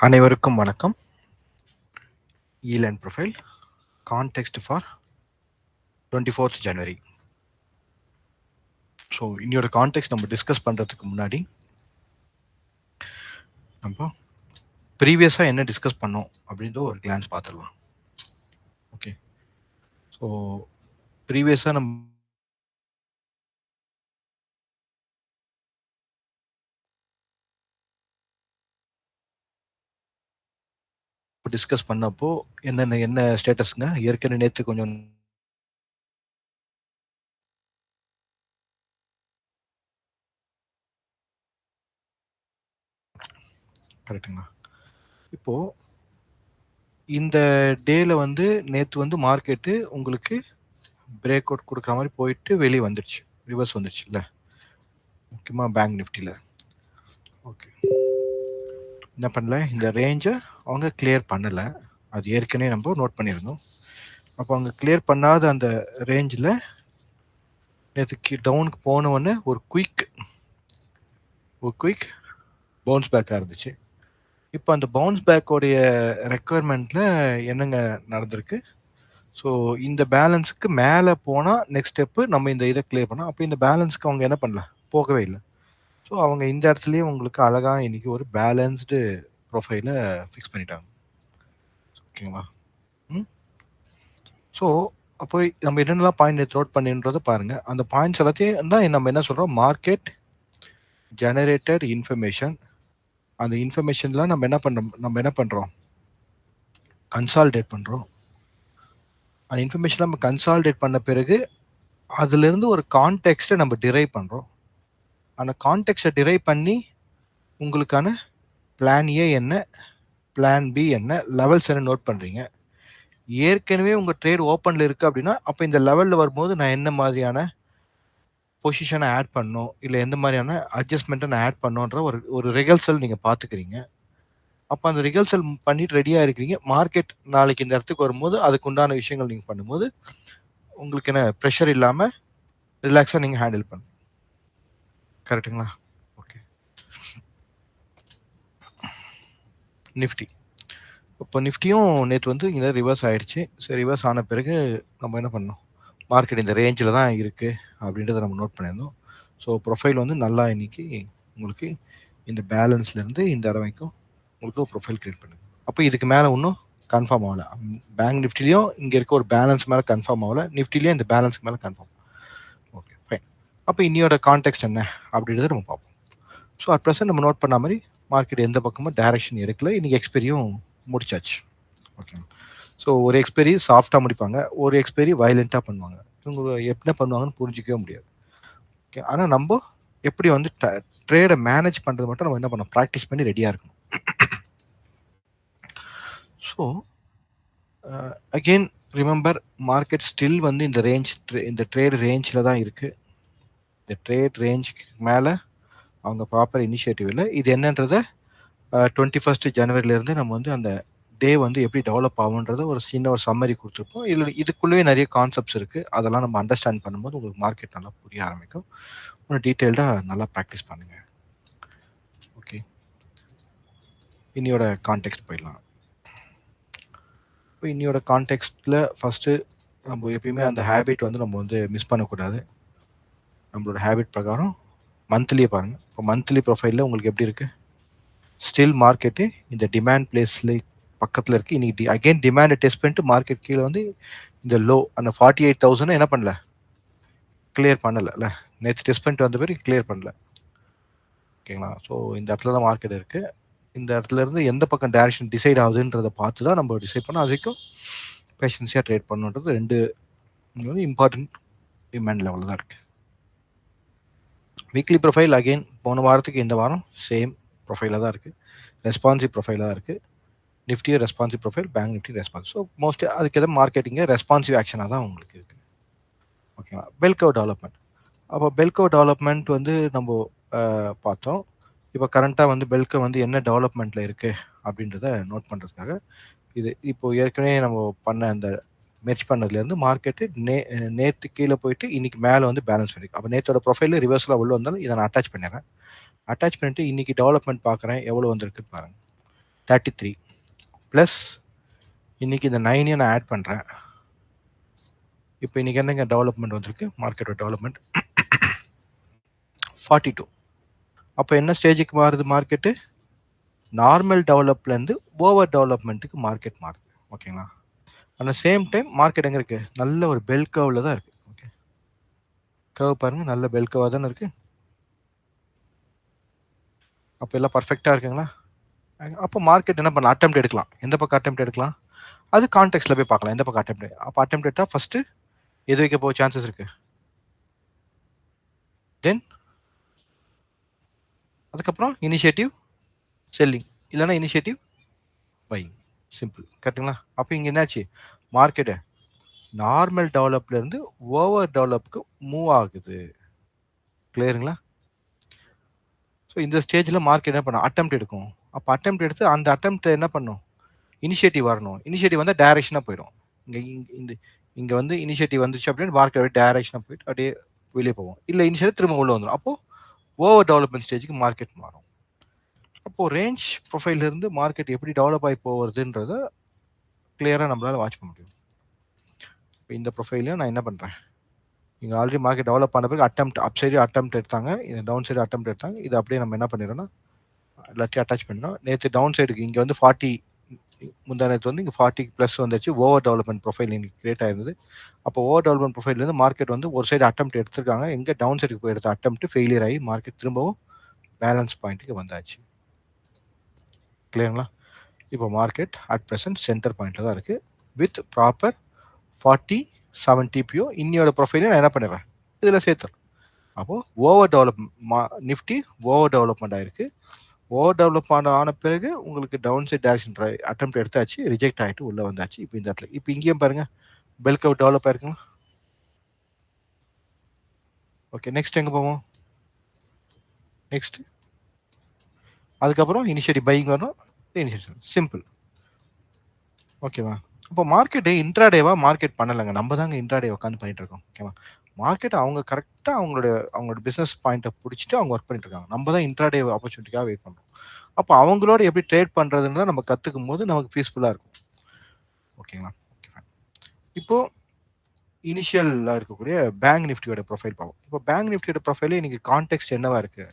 அனைவருக்கும் வணக்கம். Island profile context for 24th January. So இன்னொரு கான்டெக்ஸ்ட் நம்ம டிஸ்கஸ் பண்ணுறதுக்கு முன்னாடி நம்ம ப்ரீவியஸாக என்ன டிஸ்கஸ் பண்ணோம் அப்படின்ற ஒரு கிளான்ஸ் பார்த்துடலாம். ஓகே, ஸோ ப்ரீவியஸாக நம்ம டிஸ்கஸ் பண்ணப்போ என்ன ஸ்டேட்டஸ்ங்க, ஏற்கனவே நேற்று கொஞ்சம் கரெக்டுங்களா? இப்போது இந்த டேல வந்து நேற்று வந்து மார்க்கெட்டு உங்களுக்கு பிரேக் அவுட் கொடுக்குற மாதிரி போயிட்டு வெளியே வந்துடுச்சு, ரிவர்ஸ் வந்துடுச்சு இல்லை, முக்கியமாக பேங்க் நிஃப்டியில். ஓகே, என்ன பண்ணல, இந்த ரேஞ்சை அவங்க கிளியர் பண்ணலை. அது ஏற்கனவே நம்ம நோட் பண்ணியிருந்தோம். அப்போ அவங்க கிளியர் பண்ணாத அந்த ரேஞ்சில் நேற்று டவுனுக்கு போனவொடனே ஒரு குயிக் பவுன்ஸ் பேக்காக இருந்துச்சு. இப்போ அந்த பவுன்ஸ் பேக்கோடைய ரெக்குவயர்மெண்ட்டில் என்னங்க நடந்திருக்கு? ஸோ இந்த பேலன்ஸுக்கு மேலே போனால் நெக்ஸ்ட் ஸ்டெப்பு நம்ம இந்த இதை கிளியர் பண்ணோம். அப்போ இந்த பேலன்ஸுக்கு அவங்க என்ன பண்ணல, போகவே இல்லை. ஸோ அவங்க இந்த இடத்துலையே உங்களுக்கு அழகாக இன்னைக்கு ஒரு பேலன்ஸ்டு ப்ரொஃபைலை ஃபிக்ஸ் பண்ணிட்டாங்க. ஓகேங்களா? ஸோ அப்போ நம்ம என்னென்னலாம் பாயிண்ட் நோட் பண்ணின்றதை பாருங்கள். அந்த பாயிண்ட்ஸ் எல்லாத்தையும் தான் நம்ம என்ன சொல்கிறோம், மார்க்கெட் ஜெனரேட்டட் இன்ஃபர்மேஷன். அந்த இன்ஃபர்மேஷன்லாம் நம்ம என்ன பண்ணுறோம், கன்சால்டேட் பண்ணுறோம். அந்த இன்ஃபர்மேஷன் நம்ம கன்சால்டேட் பண்ண பிறகு அதுலேருந்து ஒரு கான்டெக்ஸ்ட்டை நம்ம டிரைவ் பண்ணுறோம். அந்த கான்டெக்ஸ்ட்டை டிரைவ் பண்ணி உங்களுக்கான பிளான் ஏ என்ன, பிளான் பி என்ன, லெவல்ஸ் என்ன நோட் பண்ணுறீங்க. ஏற்கனவே உங்கள் ட்ரேட் ஓப்பனில் இருக்குது அப்படின்னா அப்போ இந்த லெவலில் வரும்போது நான் என்ன மாதிரியான பொசிஷனை ஆட் பண்ணணும், இல்லை எந்த மாதிரியான அட்ஜஸ்ட்மெண்ட்டை நான் ஆட் பண்ணோன்ற ஒரு ரிகல்சல் நீங்கள் பார்த்துக்கிறீங்க. அப்போ அந்த ரிகல்சல் பண்ணிட்டு ரெடியாக இருக்கிறீங்க. மார்க்கெட் நாளைக்கு இந்த இடத்துக்கு வரும்போது அதுக்கு உண்டான விஷயங்கள் நீங்கள் பண்ணும்போது உங்களுக்கு என்ன ப்ரெஷர் இல்லாமல் ரிலாக்ஸாக நீங்கள் ஹேண்டில் பண்ணணும். கரெக்டுங்களா? ஓகே, நிஃப்டி இப்போ நிஃப்டியும் நேற்று வந்து இங்கே ரிவர்ஸ் ஆகிடுச்சு. சரி, ரிவர்ஸ் ஆன பிறகு நம்ம என்ன பண்ணோம், மார்க்கெட் இந்த ரேஞ்சில் தான் இருக்குது அப்படின்றத நம்ம நோட் பண்ணியிருந்தோம். ஸோ ப்ரொஃபைல் வந்து நல்லா இன்னைக்கு உங்களுக்கு இந்த பேலன்ஸ்லேருந்து இந்த இடம் வரைக்கும் உங்களுக்கு ஒரு ப்ரொஃபைல் கிரியேட் பண்ணுங்க. அப்போ இதுக்கு மேலே இன்னும் கன்ஃபார்ம் ஆகலை. பேங்க் நிஃப்டிலையும் இங்கே இருக்க ஒரு பேலன்ஸ் மேலே கன்ஃபார்ம் ஆகலை, நிஃப்டிலையும் இந்த பேலன்ஸ்க்கு மேலே கன்ஃபார்ம். Okay, fine. அப்போ இன்னியோட கான்டெக்ஸ்ட் என்ன அப்படின்றத நம்ம பார்ப்போம். ஸோ அட் ப்ரெசென்ட் நம்ம நோட் பண்ண மாதிரி மார்க்கெட் எந்த பக்கமும் டைரக்ஷன் எடுக்கல. இன்றைக்கி எக்ஸ்பெரியும் முடிச்சாச்சு. ஓகே, ஸோ ஒரு எக்ஸ்பெரி சாஃப்டாக முடிப்பாங்க, ஒரு எக்ஸ்பெரி வயலண்ட்டாக பண்ணுவாங்க. இவங்க என்ன பண்ணுவாங்கன்னு புரிஞ்சிக்கவே முடியாது. ஓகே, ஆனால் நம்ம எப்படி வந்து ட்ரேடை மேனேஜ் பண்ணுறது மட்டும் நம்ம என்ன பண்ணோம், ப்ராக்டிஸ் பண்ணி ரெடியாக இருக்கணும். So again remember, market still வந்து இந்த ட்ரேட் ரேஞ்சில் தான் இருக்குது. இந்த ட்ரேட் ரேஞ்சுக்கு மேலே அவங்க ப்ராப்பர் இனிஷியேட்டிவ் இல்லை. இது என்னன்றதை 21st ஜனவரியிலேருந்து நம்ம வந்து அந்த டே வந்து எப்படி டெவலப் ஆகுன்றத ஒரு சின்ன ஒரு சம்மரி கொடுத்துருப்போம். இதில் இதுக்குள்ளேயே நிறைய கான்செப்ட்ஸ் இருக்குது. அதெல்லாம் நம்ம அண்டர்ஸ்டாண்ட் பண்ணும்போது உங்களுக்கு மார்க்கெட் நல்லா புரிய ஆரம்பிக்கும். இன்னும் டீட்டெயில்டாக நல்லா ப்ராக்டிஸ் பண்ணுங்கள். ஓகே, இன்னியோட கான்டெக்ஸ்ட் போயிடலாம். இப்போ இன்னியோட கான்டெக்ஸ்ட்டில் ஃபஸ்ட்டு நம்ம எப்பயுமே அந்த ஹேபிட் வந்து நம்ம வந்து மிஸ் பண்ணக்கூடாது. நம்மளோட ஹேபிட் பிரகாரம் மந்த்லியே பாருங்கள். இப்போ மந்த்லி ப்ரொஃபைலில் உங்களுக்கு எப்படி இருக்குது, ஸ்டில் மார்க்கெட்டு இந்த டிமாண்ட் பிளேஸில் பக்கத்தில் இருக்குது. இன்றைக்கி அகெயின் டிமாண்டை டெஸ்ட் பண்ணிட்டு மார்க்கெட் கீழே வந்து இந்த லோ அந்த 48,000 என்ன பண்ணல, கிளியர் பண்ணலை. நேற்று டெஸ்ட் பண்ணிட்டு வந்த பேர் கிளியர் பண்ணல. ஓகேங்களா? ஸோ இந்த இடத்துல தான் மார்க்கெட் இருக்குது. இந்த இடத்துல இருந்து எந்த பக்கம் டைரக்ஷன் டிசைட் ஆகுதுன்றதை பார்த்து தான் நம்ம டிசைட் பண்ணோம். அது வரைக்கும் பேஷன்ஸியாக ட்ரேட் பண்ணுன்றது ரெண்டு வந்து இம்பார்ட்டன்ட் டிமாண்ட் லெவலில் தான் இருக்குது. வீக்லி ப்ரொஃபைல் அகெயின் போன வாரத்துக்கு இந்த வாரம் சேம் ப்ரொஃபைலாக தான் இருக்குது, ரெஸ்பான்சிவ் ப்ரொஃபைலாக தான் இருக்குது. நிஃப்டியும் responsive profile, bank Nifty responsive. So mostly அதுக்கு எதாவது மார்க்கெட்டிங்க ரெஸ்பான்சிவ் ஆக்ஷனாக தான் உங்களுக்கு இருக்குது. ஓகேங்களா? Bell curve development. அப்போ பெல்கவ் டெவலப்மெண்ட் வந்து நம்ம பார்த்தோம். இப்போ கரண்ட்டாக வந்து பெல்கவ் வந்து என்ன டெவலப்மெண்ட்டில் இருக்குது அப்படின்றத நோட் பண்ணுறதுக்காக இது இப்போது ஏற்கனவே நம்ம பண்ண அந்த மெர்ச் பண்ணதுலேருந்து மார்க்கெட்டு நேற்று கீழே போயிட்டு இன்றைக்கி மேலே வந்து பேலன்ஸ் பண்ணிருக்கு. அப்போ நேற்றோட ப்ரொஃபைலில் ரிவர்ஸில் உள்ள வந்தாலும் இதை நான் அட்டாச் பண்ணிடுறேன். அட்டாச் பண்ணிவிட்டு இன்றைக்கி டெவலப்மெண்ட் பார்க்குறேன் எவ்வளோ வந்திருக்குன்னு பாருங்கள். 33 ப்ளஸ் இன்னைக்கு இந்த 9 நான் ஆட் பண்ணுறேன். இப்போ இன்னைக்கு என்னங்க டெவலப்மெண்ட் வந்திருக்கு, மார்க்கெட்டோட டெவலப்மெண்ட் 42. அப்போ என்ன ஸ்டேஜுக்கு மாறுது மார்க்கெட்டு? நார்மல் டெவலப்லேருந்து ஓவர் டெவலப்மெண்ட்டுக்கு மார்க்கெட் மாறுது. ஓகேங்களா? அந்த சேம் டைம் மார்க்கெட் எங்கே இருக்குது? நல்ல ஒரு பெல் கர்வில் தான் இருக்குது. ஓகே, கர்வ் பாருங்கள், நல்ல பெல் கர்வாக தானே இருக்குது. அப்போ எல்லாம் பர்ஃபெக்டாக இருக்குங்களா? அப்போ மார்க்கெட் என்ன பண்ணலாம்? அட்டெம்ப்ட் எடுக்கலாம். எந்த பக்கம் அட்டெம்ப்ட் எடுக்கலாம்? அது கான்டெக்ட்ல போய் பார்க்கலாம். எந்த பக்கம் அட்டெம்ப்ட். அப்போ அட்டெம்ப்ட் எடுத்தால் ஃபர்ஸ்ட் எது வைக்க போக சான்சஸ் இருக்கு? தென் அதுக்கப்புறம் இனிஷியேட்டிவ் செல்லிங், இல்லைன்னா இனிஷியேட்டிவ் பையிங். சிம்பிள். கரெக்டுங்களா? அப்போ இங்கே என்னாச்சு? மார்க்கெட்டு நார்மல் டெவலப்லேருந்து ஓவர் டெவலப்க்கு மூவ் ஆகுது. கிளியருங்களா? ஸோ இந்த ஸ்டேஜில் மார்க்கெட் என்ன பண்ணும்? அட்டெம்ப்ட் எடுக்கும். அப்போ அட்டெம்ப்ட் எடுத்து அந்த அட்டெம்ப்ட் என்ன பண்ணும்? இனிஷியேட்டிவ் வரணும். இனிஷியேட்டிவ் வந்து டைரக்ஷனாக போயிடும். இங்கே இந்த இங்கே வந்து இனிஷியேட்டிவ் வந்துச்சு அப்படின்னு மார்க்கெட் அப்படியே டைரக்ஷனாக போயிட்டு அப்படியே வெளியே போவோம். இல்லை இனிஷியேட்டிவ் திரும்ப உள்ள வந்துடும். அப்போது ஓவர் டெவலப்மெண்ட் ஸ்டேஜுக்கு மார்க்கெட் மாறும். அப்போது ரேஞ்ச் ப்ரொஃபைல்லேருந்து மார்க்கெட் எப்படி டெவலப் ஆகி போகிறதுன்றத கிளியராக நம்மளால் வாட்ச் பண்ண முடியும். இப்போ இந்த ப்ரொஃபைலையும் நான் என்ன பண்ணுறேன், இங்கே ஆல்ரெடி மார்க்கெட் டெவலப் பண்ண பிறகு அட்டெம்ப்ட் அப் சைடு அட்டெம்ப்ட் எடுத்தாங்க, இந்த டவுன் சைடு அட்டெம்ப்ட் எடுத்தாங்க. இது அப்படியே நம்ம என்ன பண்ணிடுறோம்னா எல்லாத்தையும் அட்டாச் பண்ணோம். நேற்று டவுன் சைடுக்கு இங்கே வந்து 40, முந்தா நேற்று வந்து இங்கே 40 ப்ளஸ் வந்துச்சு. ஓவர் டெவலப்மெண்ட் ப்ரொஃபைல் இன்னைக்கு கிரியேட் ஆயிருந்தது. அப்போ ஓவர் டெவலப்மெண்ட் ப்ரொஃபைல்லேருந்து மார்க்கெட் வந்து ஒரு சைடு அட்டெம்ப்ட் எடுத்திருக்காங்க. எங்கே டவுன் சைடுக்கு போய் எடுத்த அட்டெம்ப்ட் ஃபெயிலியர் ஆகி மார்க்கெட் திரும்பவும் பேலன்ஸ் பாயிண்ட்டுக்கு வந்தாச்சு. கிளியருங்களா? இப்போ மார்க்கெட் அட் ப்ரெசென்ட் சென்டர் பாயிண்ட்ல தான் இருக்குது வித் ப்ராப்பர் 47 டிபிஓ. இன்னியோட ப்ரொஃபைலையும் நான் என்ன பண்ணிடுறேன், இதில் சேர்த்துறேன். அப்போது over develop Nifty over development ஆயிருக்கு. ஓவர் டெவலப் ஆன பிறகு உங்களுக்கு டவுன் சைட் டைரக்ஷன் அட்டெம்ப்ட் எடுத்தாச்சு, ரிஜெக்ட் ஆகிட்டு உள்ளே வந்தாச்சு. இப்போ இந்த இடத்துல இப்போ இங்கேயும் பாருங்க பெல் கர்வ் டெவலப் ஆயிருக்குங்களா? ஓகே, நெக்ஸ்ட் எங்கே போவோம்? நெக்ஸ்ட் அதுக்கப்புறம் இனிஷியேட்டிவ் பையிங் வரணும். Initiative simple. ஓகேவா? அப்போ மார்க்கெட்டு இன்ட்ராடேவா மார்க்கெட் பண்ணலைங்க, நம்ம தாங்க இன்ட்ராடே உட்காந்து பண்ணிட்டு இருக்கோம். ஓகேவா? மார்க்கெட் அவங்க கரெக்டாக அவங்களோட பிஸ்னஸ் பாயிண்ட்டை பிடிச்சிட்டு அவங்க ஒர்க் பண்ணிட்டு இருக்காங்க. நம்ம தான் இன்ட்ராடே ஆப்பர்ச்சுனிட்டிக்காக வெயிட் பண்ணுறோம். அப்போ அவங்களோட எப்படி ட்ரேட் பண்ணுறதுன்னு நம்ம கற்றுக்கும் போது நமக்கு பீஸ்ஃபுல்லாக இருக்கும். ஓகேங்களா? ஓகே, இப்போ இனிஷியலாக இருக்கக்கூடிய பேங்க் நிஃப்டியோட ப்ரொஃபைல் பார்ப்போம். இப்போ பேங்க் நிஃப்டியோட ப்ரொஃபைலே இன்னைக்கு கான்டெக்ட் என்னவா இருக்கு?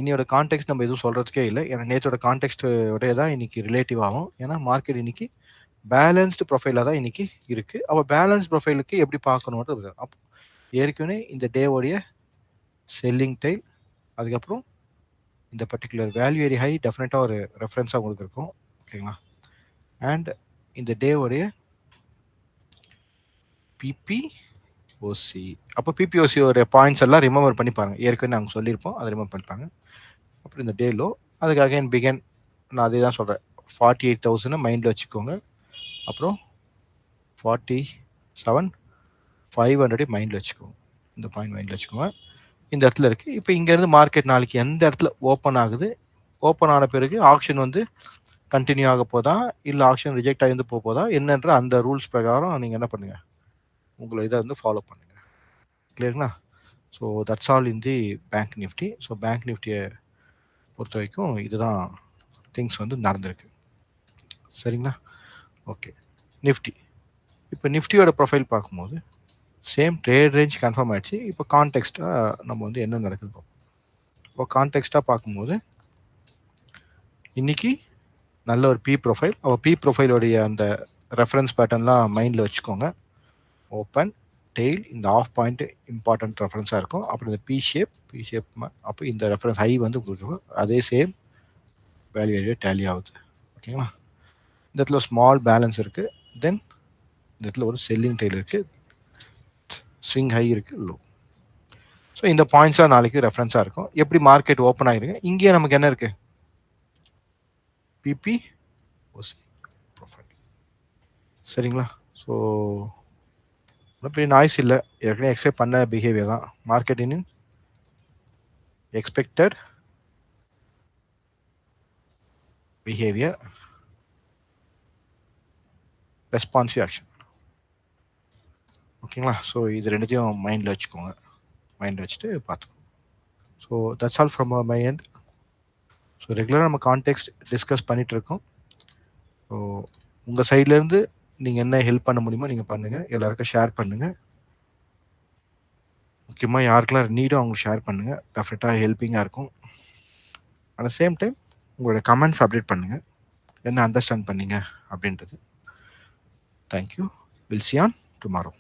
இன்னையோட கான்டெக்ட் நம்ம எதுவும் சொல்றதுக்கே இல்லை. ஏன்னா நேற்றோட கான்டெக்ட்டோட தான் இன்னைக்கு ரிலேட்டிவ் ஆகும். ஏன்னா மார்க்கெட் இன்னைக்கு பேலன்ஸ்டு ப்ரொஃபைலாக தான் இன்னைக்கு இருக்கு. அப்போ பேலன்ஸ் ப்ரொஃபைலுக்கு எப்படி பார்க்கணுன்றது அப்போ ஏற்கனவே இந்த டேவோடைய செல்லிங் டைல், அதுக்கப்புறம் இந்த பர்டிகுலர் வேல்யூ வெரி ஹை டெஃபினட்டாக ஒரு ரெஃபரன்ஸாக உங்களுக்கு இருக்கும். ஓகேங்களா? அண்ட் இந்த டேவோடைய பிபிஓசி. அப்போ பிபிஓசியோட பாயிண்ட்ஸ் எல்லாம் ரிமெம்பர் பண்ணி பாருங்க. ஏற்கனவே நாங்கள் சொல்லியிருப்போம், அதை ரிமெம்பர் பண்ணிப்பாங்க. அப்புறம் இந்த டே லோ, அதுக்கு அகைன் பிகன் நான் அதே தான் சொல்கிறேன். 48,000 மைண்டில் வச்சுக்கோங்க. அப்புறம் 47,500 மைண்டில் வச்சுக்கோங்க. இந்த பாயிண்ட் மைண்டில் வச்சுக்கோங்க. இந்த இடத்துல இருக்குது. இப்போ இங்கேருந்து மார்க்கெட் நாளைக்கு எந்த இடத்துல ஓப்பன் ஆகுது, ஓப்பன் ஆன பிறகு ஆக்ஷன் வந்து கண்டினியூ ஆக போதா, இல்லை ஆக்ஷன் ரிஜெக்ட் ஆகி போதா என்னன்ற அந்த ரூல்ஸ் பிரகாரம் நீங்கள் என்ன பண்ணுங்க, உங்களை இதை வந்து ஃபாலோ பண்ணுங்க. கிளியருங்களா? So that's all in the bank Nifty. So bank நிஃப்டியை பொறுத்த வரைக்கும் இதுதான் திங்ஸ் வந்து நடந்திருக்கு. சரிங்களா? ஓகே, நிஃப்டி. இப்போ நிஃப்டியோட ப்ரொஃபைல் பார்க்கும்போது சேம் ட்ரேட் ரேஞ்ச் கன்ஃபார்ம் ஆயிடுச்சு. இப்போ கான்டெக்ஸ்டாக நம்ம வந்து என்ன நடக்குது பார்ப்போம். இப்போ கான்டெக்ஸ்டாக பார்க்கும்போது இன்னைக்கு நல்ல ஒரு பி ப்ரொஃபைல். பி ப்ரொஃபைலோடைய அந்த ரெஃபரன்ஸ் பேட்டர்ன்லாம் மைண்டில் வச்சுக்கோங்க. ஓப்பன் டெய்ல் இந்த ஆஃப் பாயிண்ட் இம்பார்ட்டன்ட் ரெஃபரன்ஸாக இருக்கும். அப்புறம் இந்த பி ஷேப் அப்போ இந்த ரெஃபரன்ஸ் ஹை வந்து உங்களுக்கு அதே சேம் வேல்யூ ஏரியா டேலி ஆகுது. ஓகேங்களா? இந்த இடத்துல ஸ்மால் பேலன்ஸ் இருக்குது. தென் இந்த இடத்துல ஒரு செல்லிங் டெய்ல் இருக்குது, ஸ்விங் ஹை இருக்குது, லோ. ஸோ இந்த பாயிண்ட்ஸ்லாம் நாளைக்கு ரெஃபரன்ஸாக இருக்கும். எப்படி மார்க்கெட் ஓப்பன் ஆகிருக்கு, இங்கேயே நமக்கு என்ன இருக்குது, பிபி ஓசி ப்ரொஃபைல். சரிங்களா? ஸோ பெரிய நாய்ஸ் இல்லை, ஏற்கனவே எக்ஸ்பெக்ட் பண்ண பிஹேவியர் தான். மார்க்கெட்டின் எக்ஸ்பெக்டட் பிஹேவியர், ரெஸ்பான்சிவ் ஆக்ஷன். ஓகேங்களா? ஸோ இது ரெண்டுத்தையும் மைண்டில் வச்சுக்கோங்க, மைண்டில் வச்சுட்டு பார்த்துக்கோங்க. So that's all from my end. So ரெகுலராக நம்ம கான்டெக்ஸ்ட் டிஸ்கஸ் பண்ணிட்டு இருக்கோம். ஸோ உங்கள் சைட்லேருந்து நீங்கள் என்ன ஹெல்ப் பண்ண முடியுமோ நீங்கள் பண்ணுங்கள், எல்லாருக்கும் ஷேர் பண்ணுங்கள். முக்கியமாக யாருக்கெல்லாம் நீடும் அவங்க ஷேர் பண்ணுங்கள், டெஃபினட்டாக ஹெல்ப்பிங்காக இருக்கும். அட் த சேம் டைம் உங்களோட கமெண்ட்ஸ் அப்டேட் பண்ணுங்கள், என்ன அண்டர்ஸ்டாண்ட் பண்ணீங்க அப்படின்றது. Thank you. Will see on tomorrow.